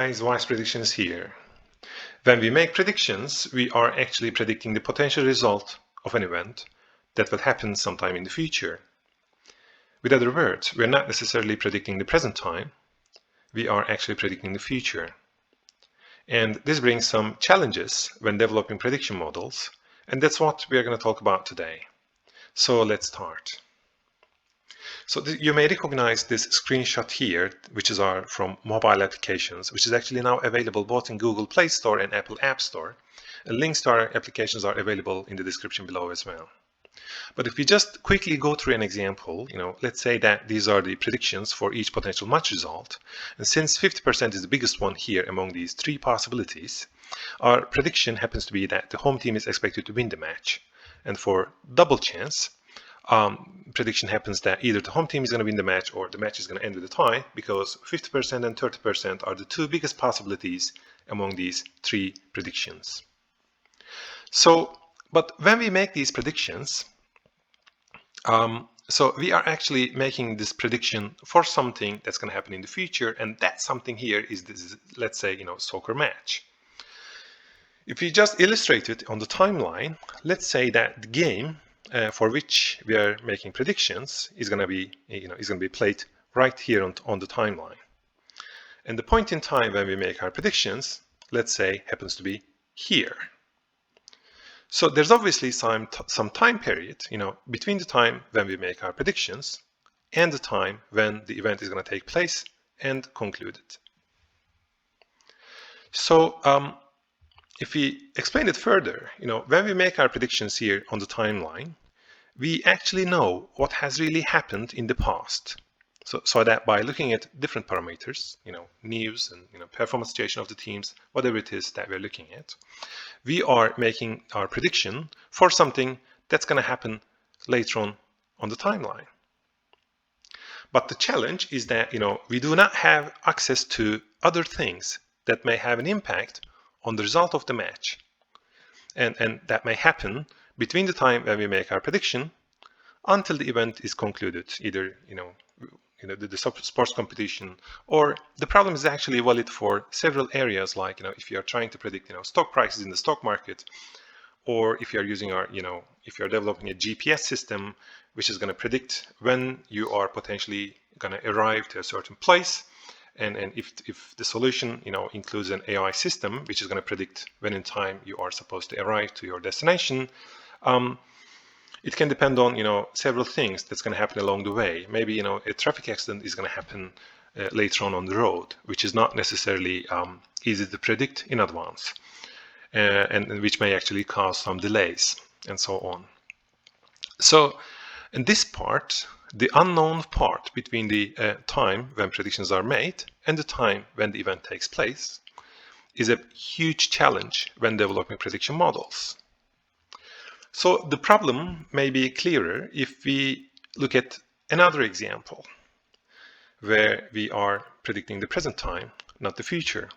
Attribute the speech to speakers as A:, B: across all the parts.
A: Guys, wise predictions here. When we make predictions, we are actually predicting the potential result of an event that will happen sometime in the future. With other words, we're not necessarily predicting the present time, we are actually predicting the future. And this brings some challenges when developing prediction models, and that's what we are going to talk about today. So let's start. So you may recognize this screenshot here, which is from mobile applications, which is actually now available both in Google Play Store and Apple App Store. And links to our applications are available in the description below as well. But if we just quickly go through an example, let's say that these are the predictions for each potential match result. And since 50% is the biggest one here among these three possibilities, our prediction happens to be that the home team is expected to win the match. And for double chance, prediction happens that either the home team is going to win the match or the match is going to end with a tie, because 50% and 30% are the two biggest possibilities among these three predictions. So, but when we make these predictions, so we are actually making this prediction for something that's going to happen in the future, and that something here is this, let's say, soccer match. If we just illustrate it on the timeline, let's say that the game for which we are making predictions is going to be played right here on the timeline. And the point in time when we make our predictions, let's say, happens to be here. So there's obviously some time period, between the time when we make our predictions and the time when the event is going to take place and concluded. So if we explain it further, when we make our predictions here on the timeline, we actually know what has really happened in the past. So that by looking at different parameters, news and performance situation of the teams, whatever it is that we're looking at, we are making our prediction for something that's going to happen later on the timeline. But the challenge is that, we do not have access to other things that may have an impact on the result of the match. And that may happen between the time when we make our prediction until the event is concluded, either the sports competition, or the problem is actually valid for several areas, like if you are trying to predict stock prices in the stock market, or if you are using if you are developing a GPS system which is going to predict when you are potentially going to arrive to a certain place. And if the solution includes an AI system which is going to predict when in time you are supposed to arrive to your destination, it can depend on several things that's going to happen along the way. Maybe a traffic accident is going to happen later on the road, which is not necessarily easy to predict in advance, and which may actually cause some delays and so on. So in this part, the unknown part between the time when predictions are made and the time when the event takes place is a huge challenge when developing prediction models. So the problem may be clearer if we look at another example where we are predicting the present time, not the future.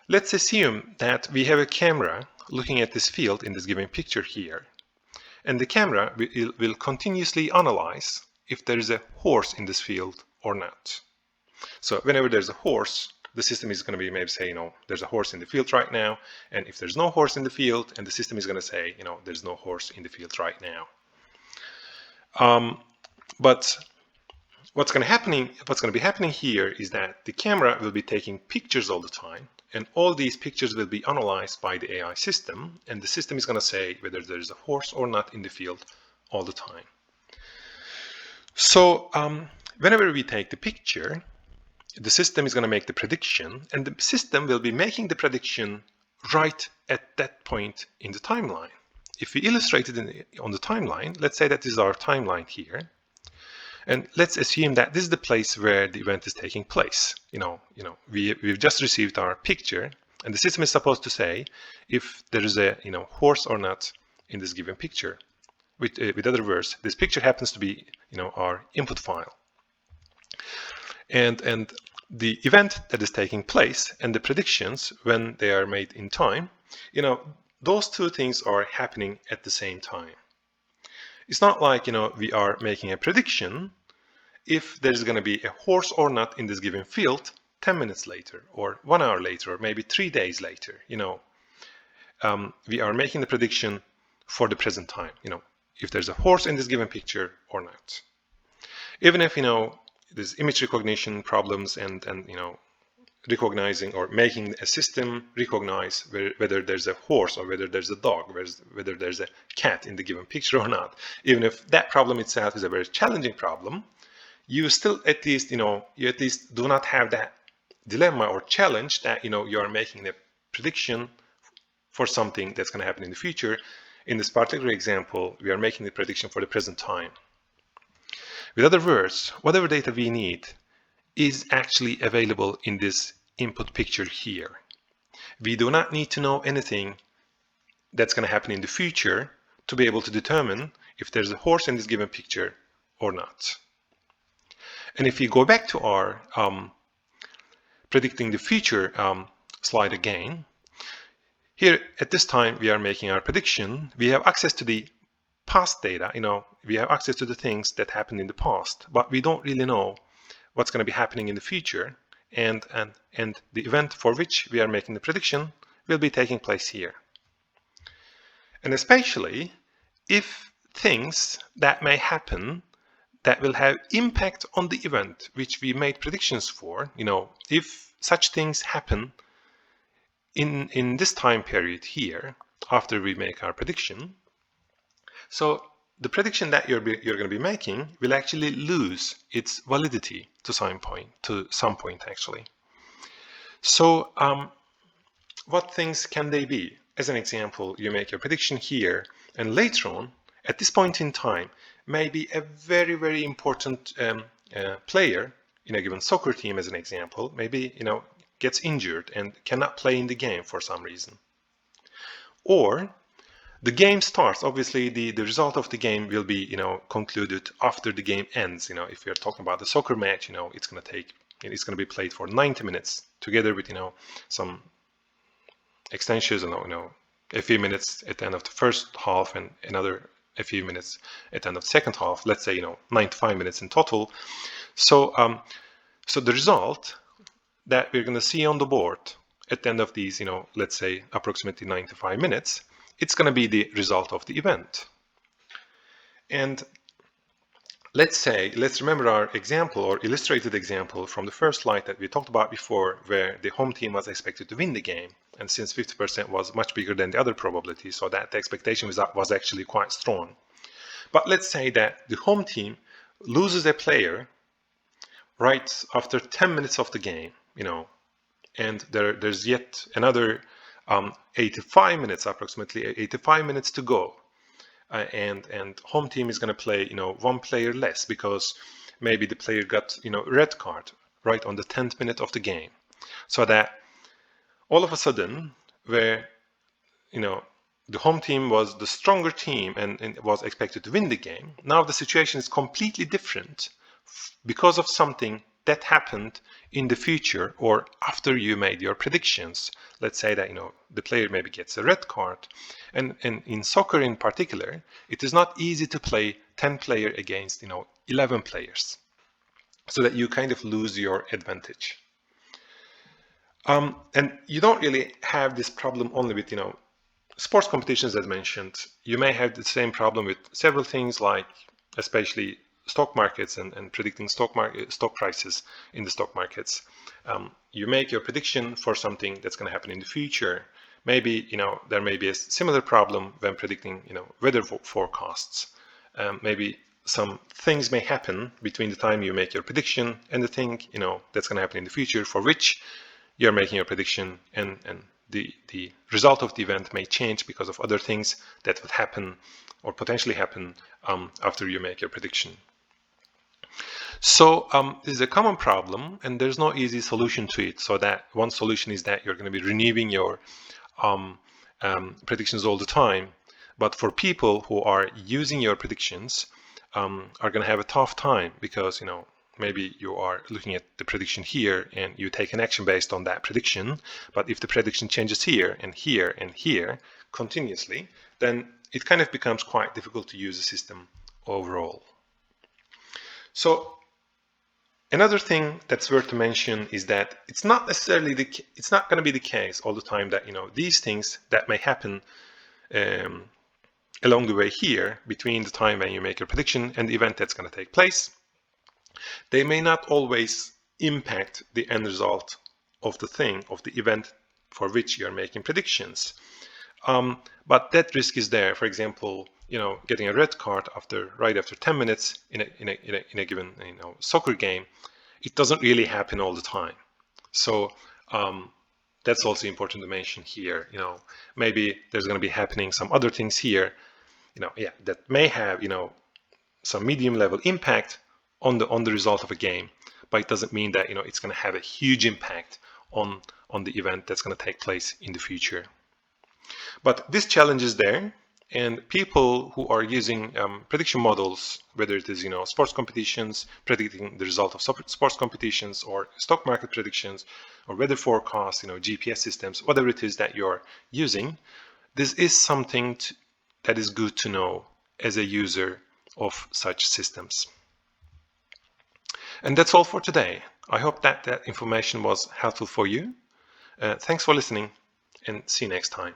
A: Let's assume that we have a camera looking at this field in this given picture here. And the camera will continuously analyze if there is a horse in this field or not. So whenever there's a horse, the system is going to be maybe say, there's a horse in the field right now. And if there's no horse in the field, and the system is going to say, there's no horse in the field right now. But what's going to be happening here is that the camera will be taking pictures all the time, and all these pictures will be analyzed by the AI system, and the system is going to say whether there is a horse or not in the field all the time. So whenever we take the picture, the system is going to make the prediction, and the system will be making the prediction right at that point in the timeline. If we illustrate it on the timeline, let's say that this is our timeline here. And let's assume that this is the place where the event is taking place. We've just received our picture, and the system is supposed to say if there is a horse or not in this given picture. With other words, this picture happens to be our input file. And the event that is taking place and the predictions when they are made in time, those two things are happening at the same time. It's not like we are making a prediction if there's going to be a horse or not in this given field 10 minutes later, or 1 hour later, or maybe 3 days later. We are making the prediction for the present time, if there's a horse in this given picture or not. Even if, there's image recognition problems and recognizing or making a system recognize whether there's a horse or whether there's a dog, whether there's a cat in the given picture or not. Even if that problem itself is a very challenging problem, you still at least, you at least do not have that dilemma or challenge that, you are making a prediction for something that's going to happen in the future. In this particular example, we are making the prediction for the present time. With other words, whatever data we need is actually available in this input picture here. We do not need to know anything that's going to happen in the future to be able to determine if there's a horse in this given picture or not. And if we go back to our predicting the future slide again, here at this time we are making our prediction. We have access to the past data, we have access to the things that happened in the past, but we don't really know what's going to be happening in the future, and the event for which we are making the prediction will be taking place here. And especially if things that may happen that will have impact on the event which we made predictions for, if such things happen in this time period here after we make our prediction, so the prediction that you're going to be making will actually lose its validity to some point actually. So what things can they be? As an example, you make your prediction here, and later on, at this point in time, maybe a very, very important player in a given soccer team, as an example, maybe gets injured and cannot play in the game for some reason. Or the game starts. Obviously, the result of the game will be concluded after the game ends. If you're talking about the soccer match, it's going to be played for 90 minutes together with some extensions, a few minutes at the end of the first half and another a few minutes at the end of the second half. Let's say 95 minutes in total. So the result that we're going to see on the board at the end of these, let's say approximately 95 minutes, it's going to be the result of the event. And let's remember our example or illustrated example from the first slide that we talked about before, where the home team was expected to win the game. And since 50% was much bigger than the other probability, so that the expectation was actually quite strong. But let's say that the home team loses a player right after 10 minutes of the game, and there's yet another 85 minutes, approximately 85 minutes to go. And home team is going to play, one player less because maybe the player got, red card right on the 10th minute of the game. So that all of a sudden, where, the home team was the stronger team and was expected to win the game, now the situation is completely different because of something that happened in the future or after you made your predictions. Let's say that the player maybe gets a red card, and in soccer in particular, it is not easy to play 10 players against 11 players, so that you kind of lose your advantage. And you don't really have this problem only with sports competitions as mentioned. You may have the same problem with several things, like especially stock markets and predicting stock prices in the stock markets. You make your prediction for something that's going to happen in the future. Maybe there may be a similar problem when predicting weather forecasts. Maybe some things may happen between the time you make your prediction and the thing that's going to happen in the future for which you're making your prediction, and the result of the event may change because of other things that would happen or potentially happen after you make your prediction. So this is a common problem, and there's no easy solution to it. So that one solution is that you're going to be renewing your predictions all the time. But for people who are using your predictions, are going to have a tough time because maybe you are looking at the prediction here and you take an action based on that prediction. But if the prediction changes here and here and here continuously, then it kind of becomes quite difficult to use the system overall. So Another thing that's worth to mention is that it's not going to be the case all the time that these things that may happen um, along the way here between the time when you make your prediction and the event that's going to take place, they may not always impact the end result of the event for which you're making predictions. But that risk is there. For example, getting a red card right after 10 minutes in a given soccer game, it doesn't really happen all the time. So that's also important to mention here. Maybe there's going to be happening some other things here, that may have some medium level impact on the result of a game, but it doesn't mean that it's going to have a huge impact on the event that's going to take place in the future. But this challenge is there, and people who are using prediction models, whether it is sports competitions, predicting the result of sports competitions, or stock market predictions, or weather forecasts, GPS systems, whatever it is that you're using, this is something that is good to know as a user of such systems. And that's all for today. I hope that information was helpful for you. Thanks for listening, and see you next time.